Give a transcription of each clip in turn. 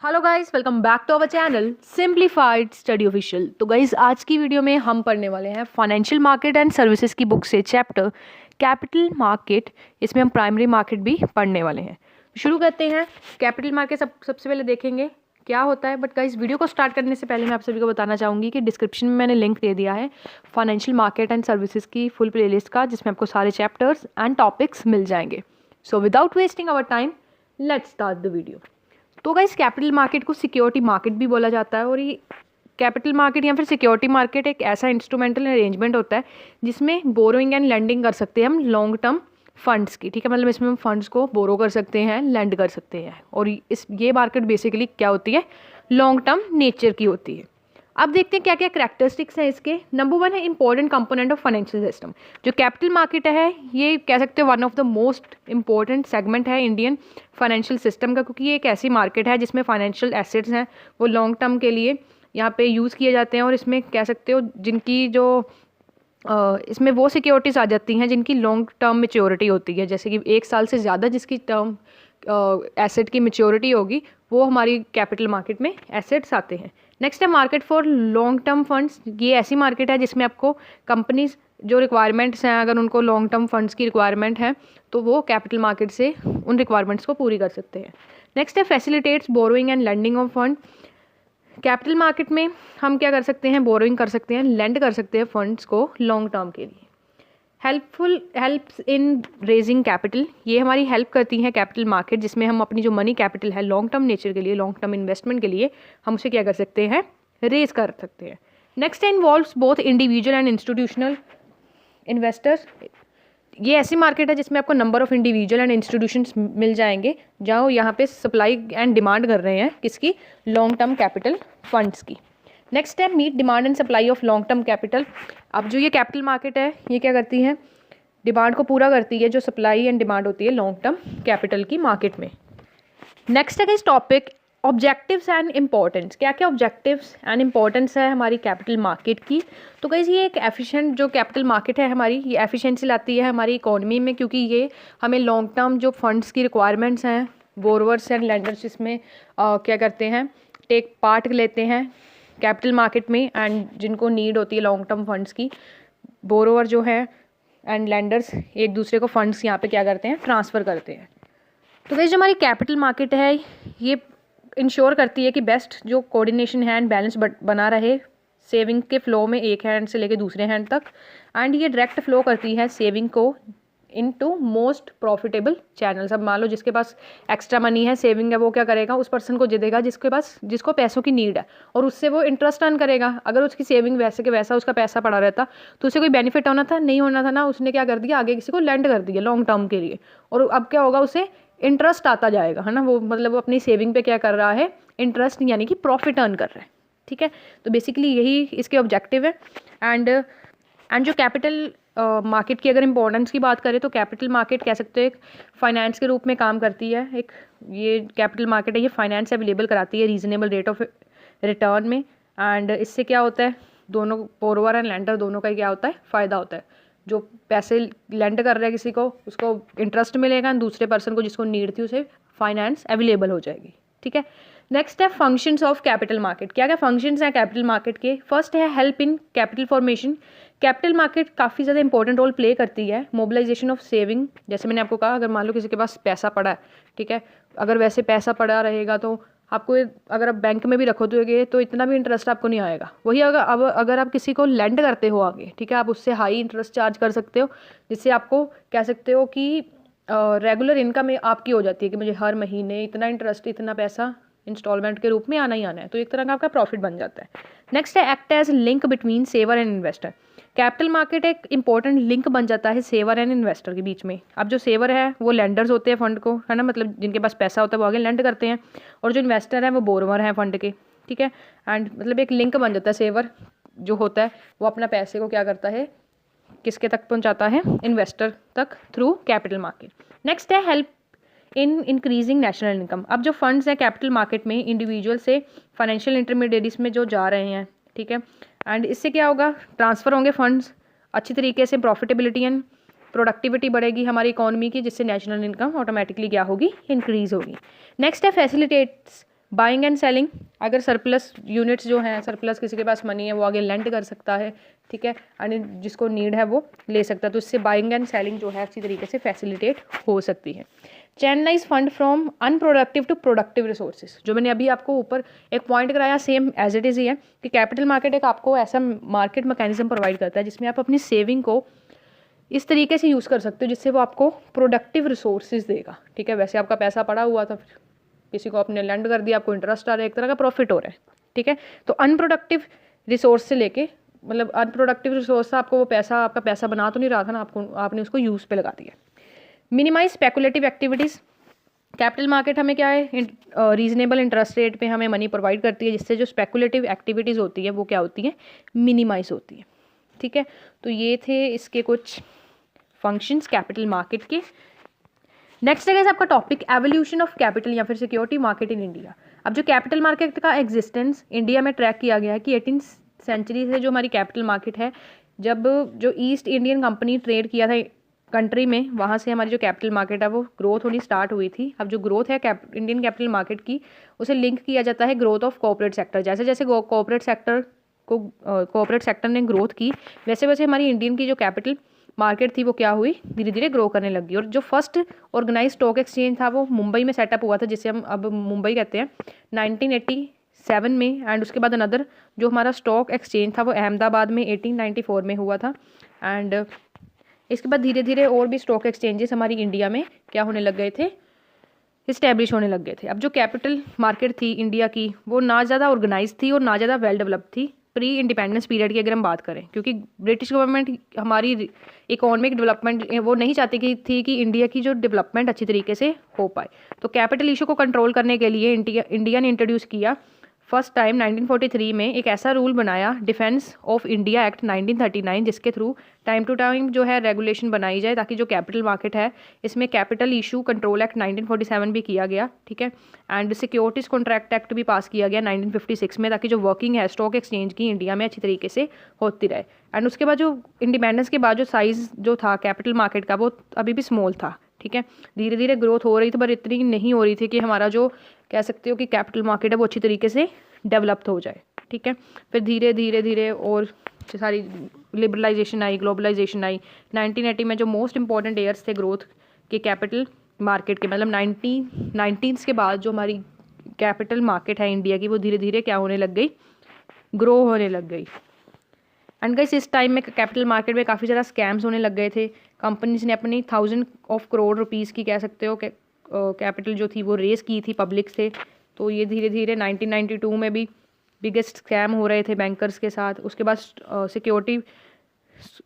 Hello guys, welcome back to our channel simplified study official. तो guys, आज की video में हम पढ़ने वाले हैं फाइनेंशियल मार्केट एंड सर्विसेज की बुक से चैप्टर कैपिटल मार्केट। इसमें हम प्राइमरी मार्केट भी पढ़ने वाले हैं। शुरू करते हैं। कैपिटल मार्केट सबसे पहले देखेंगे क्या होता है। बट गाइस, वीडियो को स्टार्ट करने से पहले मैं आप सभी को बताना चाहूँगी कि डिस्क्रिप्शन में मैंने लिंक दे दिया है फाइनेंशियल मार्केट एंड सर्विसेज की फुल प्लेलिस्ट का, जिसमें आपको सारे चैप्टर्स एंड टॉपिक्स मिल जाएंगे। So without wasting our time, let's start the video. तो गाइस, कैपिटल मार्केट को सिक्योरिटी मार्केट भी बोला जाता है। और ये कैपिटल मार्केट या फिर सिक्योरिटी मार्केट एक ऐसा इंस्ट्रूमेंटल अरेंजमेंट होता है जिसमें बोरोइंग एंड लेंडिंग कर सकते हैं हम लॉन्ग टर्म फंड्स की। ठीक है, मतलब इसमें हम फंड्स को बोरो कर सकते हैं, लेंड कर सकते हैं। और ये मार्केट बेसिकली क्या होती है, लॉन्ग टर्म नेचर की होती है। अब देखते हैं क्या क्या करैक्टरिस्टिक्स हैं इसके। नंबर 1 है important component of financial system. जो कैपिटल मार्केट है ये कह सकते हैं one of the most important segment है इंडियन फाइनेंशियल सिस्टम का, क्योंकि ये एक ऐसी मार्केट है जिसमें फाइनेंशियल एसेट्स हैं वो लॉन्ग टर्म के लिए यहाँ पे यूज़ किए जाते हैं। और इसमें कह सकते हो जिनकी जो इसमें वो सिक्योरिटीज़ आ जाती हैं जिनकी लॉन्ग टर्म मेच्योरिटी होती है, जैसे कि 1 साल से ज़्यादा जिसकी टर्म एसेट की मेच्योरिटी होगी, वो हमारी कैपिटल मार्केट में एसेट्स आते हैं। नेक्स्ट है market for long term funds. ये ऐसी मार्केट है जिसमें आपको कंपनीज जो रिक्वायरमेंट्स हैं, अगर उनको लॉन्ग टर्म फंड्स की रिक्वायरमेंट है तो वो कैपिटल मार्केट से उन रिक्वायरमेंट्स को पूरी कर सकते हैं। नेक्स्ट है facilitates borrowing and lending of fund. Capital market में हम क्या कर सकते हैं, बोरोइंग कर सकते हैं, लेंड कर सकते हैं फंड्स को लॉन्ग टर्म के लिए। Helps in raising capital. ये हमारी हेल्प करती हैं कैपिटल मार्केट, जिसमें हम अपनी जो मनी कैपिटल है लॉन्ग टर्म नेचर के लिए, लॉन्ग टर्म इन्वेस्टमेंट के लिए हम उसे क्या कर सकते हैं, रेज कर सकते हैं। Next involves both individual and institutional investors. ये ऐसी मार्केट है जिसमें आपको number of individual and institutions मिल जाएंगे, जहाँ यहाँ पे सप्लाई एंड डिमांड कर रहे हैं किसकी, लॉन्ग टर्म कैपिटल फंड्स की। नेक्स्ट है meet demand and supply of long term capital. अब जो ये कैपिटल मार्केट है ये क्या करती है, डिमांड को पूरा करती है, जो सप्लाई एंड डिमांड होती है लॉन्ग टर्म कैपिटल की मार्केट में। नेक्स्ट है इस टॉपिक ऑब्जेक्टिव्स एंड इम्पोर्टेंस। क्या क्या ऑब्जेक्टिव्स एंड इम्पोर्टेंस है हमारी कैपिटल मार्केट की। तो गाइस, ये एक एफिशिएंट जो कैपिटल मार्केट है हमारी, ये एफिशिएंसी लाती है हमारी इकोनॉमी में, क्योंकि ये हमें लॉन्ग टर्म जो फंड्स की रिक्वायरमेंट्स हैं, बोरोवर्स एंड लेंडर्स इसमें क्या करते हैं, टेक पार्ट लेते हैं कैपिटल मार्केट में, एंड जिनको नीड होती है लॉन्ग टर्म फंड्स की, बोरोवर जो है एंड लेंडर्स एक दूसरे को फंड्स यहाँ पे क्या करते हैं, ट्रांसफ़र करते हैं। तो गाइस, जो हमारी कैपिटल मार्केट है ये इंश्योर करती है कि बेस्ट जो कोऑर्डिनेशन है एंड बैलेंस बना रहे सेविंग के फ्लो में, एक हैंड से लेके दूसरे हैंड तक। एंड ये डायरेक्ट फ्लो करती है सेविंग को इनटू मोस्ट प्रॉफिटेबल चैनल्स। अब मान लो जिसके पास एक्स्ट्रा मनी है, सेविंग है, वो क्या करेगा, उस पर्सन को दे देगा जिसको पैसों की नीड है, और उससे वो इंटरेस्ट अर्न करेगा। अगर उसकी सेविंग वैसे के वैसा उसका पैसा पड़ा रहता तो उसे कोई बेनिफिट होना था, नहीं होना था ना। उसने क्या कर दिया, आगे किसी को लेंड कर दिया लॉन्ग टर्म के लिए, और अब क्या होगा, उसे इंटरेस्ट आता जाएगा, है ना। वो मतलब वो अपनी सेविंग पे क्या कर रहा है, इंटरेस्ट यानी कि प्रॉफिट अर्न कर रहा है। ठीक है, तो बेसिकली यही इसके ऑब्जेक्टिव है। एंड जो कैपिटल मार्केट की अगर इम्पोर्टेंस की बात करें तो कैपिटल मार्केट कह सकते हैं एक फाइनेंस के रूप में काम करती है। एक ये कैपिटल मार्केट है, ये फाइनेंस अवेलेबल कराती है रीजनेबल रेट ऑफ रिटर्न में। एंड इससे क्या होता है, दोनों बोरोवर एंड लेंडर दोनों का क्या होता है, फ़ायदा होता है। जो पैसे लेंड कर रहा है किसी को, उसको इंटरेस्ट मिलेगा, एंड दूसरे पर्सन को जिसको नीड थी उसे फाइनेंस अवेलेबल हो जाएगी। ठीक है, नेक्स्ट है फंक्शंस ऑफ कैपिटल मार्केट। क्या क्या फंक्शंस हैं कैपिटल मार्केट के। फर्स्ट है help in capital formation. Capital market काफ़ी ज़्यादा इंपॉर्टेंट रोल प्ले करती है मोबिलाइजेशन ऑफ सेविंग। जैसे मैंने आपको कहा, अगर मान लो किसी के पास पैसा पड़ा है, ठीक है, अगर वैसे पैसा पड़ा रहेगा तो आपको अगर आप बैंक में भी रखोगे तो इतना भी इंटरेस्ट आपको नहीं आएगा। वही अगर आप किसी को लेंड करते हो आगे, ठीक है, आप उससे हाई इंटरेस्ट चार्ज कर सकते हो, जिससे आपको कह सकते हो कि रेगुलर इनकम आपकी हो जाती है कि मुझे हर महीने इतना इंटरेस्ट, इतना पैसा इंस्टॉलमेंट के रूप में आना ही आना है। तो एक तरह का आपका प्रॉफिट बन जाता है। नेक्स्ट है act as link between saver and investor. Capital market एक इंपॉर्टेंट लिंक बन जाता है सेवर एंड इन्वेस्टर के बीच में। अब जो सेवर है वो लेंडर्स होते हैं फंड को, है ना, मतलब जिनके पास पैसा होता है वो आगे लेंड करते हैं, और जो इन्वेस्टर है वो बोरोवर हैं फंड के। ठीक है, एंड मतलब एक लिंक बन जाता है। सेवर जो होता है वो अपना पैसे को क्या करता है, किसके तक पहुँचाता है, इन्वेस्टर तक थ्रू कैपिटल मार्केट। नेक्स्ट है help in increasing national income. अब जो फंड्स हैं कैपिटल मार्केट में इंडिविजुअल से फाइनेंशियल इंटरमीडिएट्स में जो जा रहे हैं, ठीक है, एंड इससे क्या होगा, ट्रांसफ़र होंगे फंड्स अच्छी तरीके से, प्रॉफिटेबिलिटी एंड प्रोडक्टिविटी बढ़ेगी हमारी इकोनॉमी की, जिससे नेशनल इनकम ऑटोमेटिकली क्या होगी, इंक्रीज होगी। नेक्स्ट है फैसिलिटेट्स बाइंग एंड सेलिंग, अगर सरप्लस यूनिट्स जो हैं, सरप्लस किसी के पास मनी है वो आगे लेंड कर सकता है, ठीक है, एंड जिसको नीड है वो ले सकता है, तो इससे बाइंग एंड सेलिंग जो है अच्छी तरीके से फैसिलिटेट हो सकती है। Channelize fund from unproductive to productive resources, जो मैंने अभी आपको ऊपर एक पॉइंट कराया सेम एज इट इज़ ही है कि कैपिटल मार्केट एक आपको ऐसा मार्केट मैकेनिज्म प्रोवाइड करता है जिसमें आप अपनी सेविंग को इस तरीके से यूज़ कर सकते हो जिससे वो आपको प्रोडक्टिव रिसोर्सेज देगा, ठीक है। वैसे आपका पैसा पड़ा हुआ था, किसी को आपने लैंड कर दिया, आपको इंटरेस्ट आ रहा है, एक तरह का प्रॉफिट हो रहा है, ठीक है। तो अनप्रोडक्टिव रिसोर्स से लेके, मतलब अनप्रोडक्टिव रिसोर्स से आपको वो पैसा, आपका पैसा बना तो नहीं रहा था ना, आपने उसको यूज़ पे लगा दिया। Minimize speculative activities, capital market हमें क्या है, रीजनेबल इंटरेस्ट रेट पे हमें मनी प्रोवाइड करती है, जिससे जो स्पेकुलेटिव एक्टिविटीज़ होती है वो क्या होती है, मिनिमाइज होती है, ठीक है। तो ये थे इसके कुछ फंक्शंस कैपिटल मार्केट के। नेक्स्ट है आपका टॉपिक एवोल्यूशन ऑफ कैपिटल या फिर सिक्योरिटी मार्केट इन इंडिया। अब जो कैपिटल मार्केट का एग्जिस्टेंस इंडिया में ट्रैक किया गया है कि 18वीं सेंचुरी से जो हमारी कैपिटल मार्केट है, जब जो ईस्ट इंडियन कंपनी ट्रेड किया था कंट्री में, वहाँ से हमारी जो कैपिटल मार्केट है वो ग्रोथ होनी स्टार्ट हुई थी। अब जो ग्रोथ है इंडियन कैपिटल मार्केट की, उसे लिंक किया जाता है ग्रोथ ऑफ कॉर्पोरेट सेक्टर। जैसे जैसे कॉर्पोरेट सेक्टर ने ग्रोथ की, वैसे वैसे हमारी इंडियन की जो कैपिटल मार्केट थी वो क्या हुई, धीरे धीरे ग्रो करने लगी। और जो फर्स्ट ऑर्गेनाइज स्टॉक एक्सचेंज था वो मुंबई में सेटअप हुआ था, जिसे हम अब मुंबई कहते हैं, 1987 में। एंड उसके बाद अनदर जो हमारा स्टॉक एक्सचेंज था वो अहमदाबाद में 1894 में हुआ था। एंड इसके बाद धीरे धीरे और भी स्टॉक एक्सचेंजेस हमारी इंडिया में क्या होने लग गए थे, इस्टेब्लिश होने लग गए थे। अब जो कैपिटल मार्केट थी इंडिया की, वो ना ज़्यादा ऑर्गेनाइज थी और ना ज़्यादा वेल डेवलप्ड थी प्री इंडिपेंडेंस पीरियड की अगर हम बात करें, क्योंकि ब्रिटिश गवर्नमेंट हमारी इकोनॉमिक डेवलपमेंट वो नहीं चाहती थी कि इंडिया की जो डेवलपमेंट अच्छी तरीके से हो पाए। तो कैपिटल इशू को कंट्रोल करने के लिए इंडिया ने इंट्रोड्यूस किया फर्स्ट टाइम 1943 में एक ऐसा रूल बनाया, डिफेंस ऑफ इंडिया एक्ट 1939, जिसके थ्रू टाइम टू टाइम जो है रेगुलेशन बनाई जाए ताकि जो कैपिटल मार्केट है इसमें कैपिटल इशू कंट्रोल एक्ट 1947 भी किया गया, ठीक है। एंड सिक्योरिटीज कॉन्ट्रैक्ट एक्ट भी पास किया गया 1956 में, ताकि जो वर्किंग है स्टॉक एक्सचेंज की इंडिया में अच्छी तरीके से होती रहे। एंड उसके बाद जो इंडिपेंडेंस के बाद जो साइज़ जो था कैपिटल मार्केट का वो अभी भी स्मॉल था, ठीक है। धीरे धीरे ग्रोथ हो रही थी पर इतनी नहीं हो रही थी कि हमारा जो कह सकते हो कि कैपिटल मार्केट है वो अच्छी तरीके से डेवलप्ड हो जाए, ठीक है। फिर धीरे धीरे धीरे और सारी लिबरलाइजेशन आई, ग्लोबलाइजेशन आई। 1980 में जो मोस्ट इंपॉर्टेंट ईयर्स थे ग्रोथ के कैपिटल मार्केट के, मतलब 1990s के बाद जो हमारी कैपिटल मार्केट है इंडिया की, वो धीरे धीरे क्या होने लग गई, ग्रो होने लग गई। एंड गाइस इस टाइम में कैपिटल मार्केट में काफ़ी ज़्यादा स्कैम्स होने लग गए थे। कंपनीज ने अपनी 1000 करोड़ रुपीज़ की कह सकते हो कैपिटल जो थी वो रेस की थी पब्लिक से। तो ये धीरे धीरे 1992 में भी बिगेस्ट स्कैम हो रहे थे बैंकर्स के साथ। उसके बाद सिक्योरिटी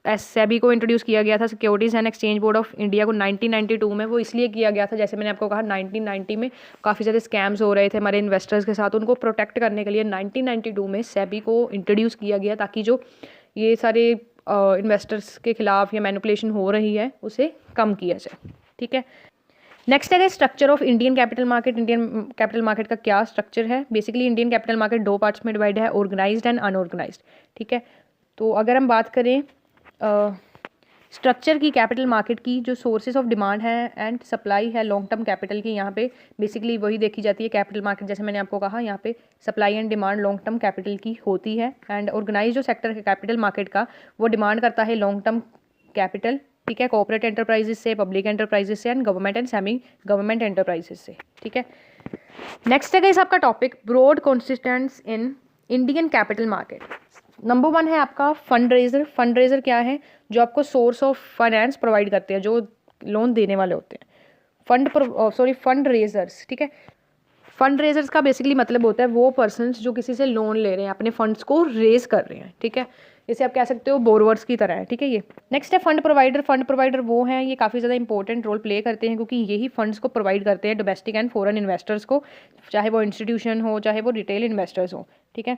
सेबी को इंट्रोड्यूस किया गया था, securities and exchange board of India को 1992 में। वो इसलिए किया गया था, जैसे मैंने आपको कहा 1990 में काफ़ी सारे स्कैम्स हो रहे थे हमारे इन्वेस्टर्स के साथ, उनको प्रोटेक्ट करने के लिए 1992 में सेबी को इंट्रोड्यूस किया गया ताकि जो ये सारे इन्वेस्टर्स के खिलाफ या मैनिपुलेशन हो रही है उसे कम किया जाए, ठीक है। नेक्स्ट है structure of Indian capital market. Indian capital market का क्या स्ट्रक्चर है? बेसिकली इंडियन कैपिटल मार्केट दो पार्ट्स में डिवाइड है, ऑर्गेनाइज्ड एंड अनऑर्गेनाइज्ड, ठीक है। तो अगर हम बात करें स्ट्रक्चर की कैपिटल मार्केट की, जो सोर्सेज ऑफ डिमांड है एंड सप्लाई है लॉन्ग टर्म कैपिटल की, यहाँ पे बेसिकली वही देखी जाती है कैपिटल मार्केट। जैसे मैंने आपको कहा यहाँ पे supply and demand long term capital की होती है। एंड ऑर्गेनाइज जो सेक्टर है कैपिटल मार्केट का, वो डिमांड करता है लॉन्ग टर्म कैपिटल, ठीक है, कॉर्पोरेट एंटरप्राइजेस से, पब्लिक एंटरप्राइजेस से and government and semi government enterprises से, ठीक है। नेक्स्ट है गाइस आपका topic broad consistence in Indian capital market. Number 1 है आपका फंड रेजर। फंड रेजर क्या है? जो आपको सोर्स ऑफ फाइनेंस प्रोवाइड करते हैं, जो लोन देने वाले होते हैं, फंड रेजर्स, ठीक है। फंड रेजर्स का बेसिकली मतलब होता है वो पर्सन्स जो किसी से लोन ले रहे हैं, अपने फंड्स को रेज कर रहे हैं, ठीक है। इसे आप कह सकते हो बोरोवर्स की तरह है, ठीक है। ये नेक्स्ट है फंड प्रोवाइडर। फंड प्रोवाइडर वो हैं, ये काफ़ी ज़्यादा इंपॉर्टेंट रोल प्ले करते हैं क्योंकि यही फंड्स को प्रोवाइड करते हैं डोमेस्टिक एंड फॉरेन इन्वेस्टर्स को, चाहे वो इंस्टीट्यूशन हो चाहे वो रिटेल इन्वेस्टर्स हो, ठीक है।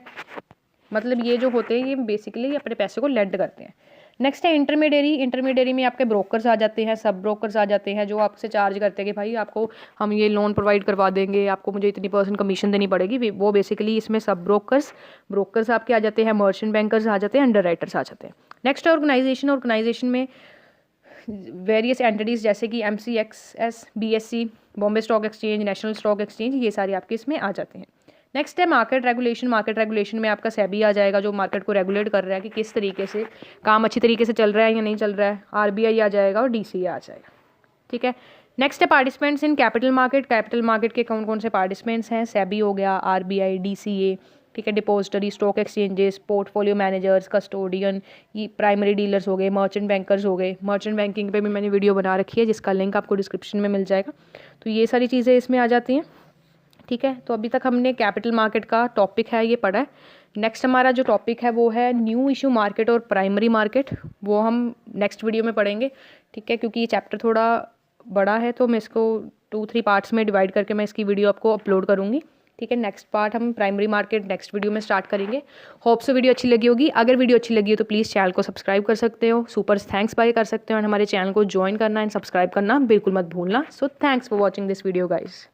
मतलब ये जो होते हैं ये बेसिकली अपने पैसे को लेंड करते हैं। नेक्स्ट है इंटरमीडियरी। इंटरमीडियरी में आपके ब्रोकर्स आ जाते हैं, सब ब्रोकर्स आ जाते हैं, जो आपसे चार्ज करते हैं कि भाई आपको हम ये लोन प्रोवाइड करवा देंगे, आपको मुझे इतनी % कमीशन देनी पड़ेगी। वो बेसिकली इसमें सब ब्रोकर्स आपके आ जाते हैं, मर्चेंट बैंकर्स आ जाते हैं, अंडर राइटर्स आ जाते हैं। नेक्स्ट है ऑर्गेनाइजेशन। ऑर्गेनाइजेशन में वेरियस एंटिटीज़ जैसे कि MCX, BSE, Bombay stock exchange, national stock exchange, ये सारे आपके इसमें आ जाते हैं। नेक्स्ट है मार्केट रेगुलेशन। मार्केट रेगुलेशन में आपका सेबी आ जाएगा, जो मार्केट को रेगुलेट कर रहा है कि किस तरीके से काम अच्छी तरीके से चल रहा है या नहीं चल रहा है। आरबीआई आ जाएगा और डीसीए आ जाएगा, ठीक है। नेक्स्ट है participants in capital market. Capital market के कौन कौन से पार्टिसिपेंट्स हैं? सेबी हो गया, आरबीआई, डीसीए, ठीक है, depository, stock exchanges, portfolio managers, custodian, ये प्राइमरी डीलर्स हो गए, मर्चेंट बैंकर्स हो गए। मर्चेंट बैंकिंग पे भी मैंने वीडियो बना रखी है जिसका लिंक आपको डिस्क्रिप्शन में मिल जाएगा। तो ये सारी चीज़ें इसमें आ जाती हैं, ठीक है। तो अभी तक हमने कैपिटल मार्केट का टॉपिक है ये पढ़ा है। नेक्स्ट हमारा जो टॉपिक है वो है न्यू इशू मार्केट और प्राइमरी मार्केट, वो हम नेक्स्ट वीडियो में पढ़ेंगे, ठीक है। क्योंकि ये चैप्टर थोड़ा बड़ा है तो मैं इसको 2-3 पार्ट्स में डिवाइड करके मैं इसकी वीडियो आपको अपलोड करूँगी, ठीक है। नेक्स्ट पार्ट हम प्राइमरी मार्केट नेक्स्ट वीडियो में स्टार्ट करेंगे। होप सो वीडियो अच्छी लगी होगी। अगर वीडियो अच्छी लगी हो तो प्लीज़ चैनल को सब्सक्राइब कर सकते हो, सुपर थैंक्स बाय कर सकते हो, और हमारे चैनल को ज्वाइन करना एंड सब्सक्राइब करना बिल्कुल मत भूलना। So thanks for watching this video guys.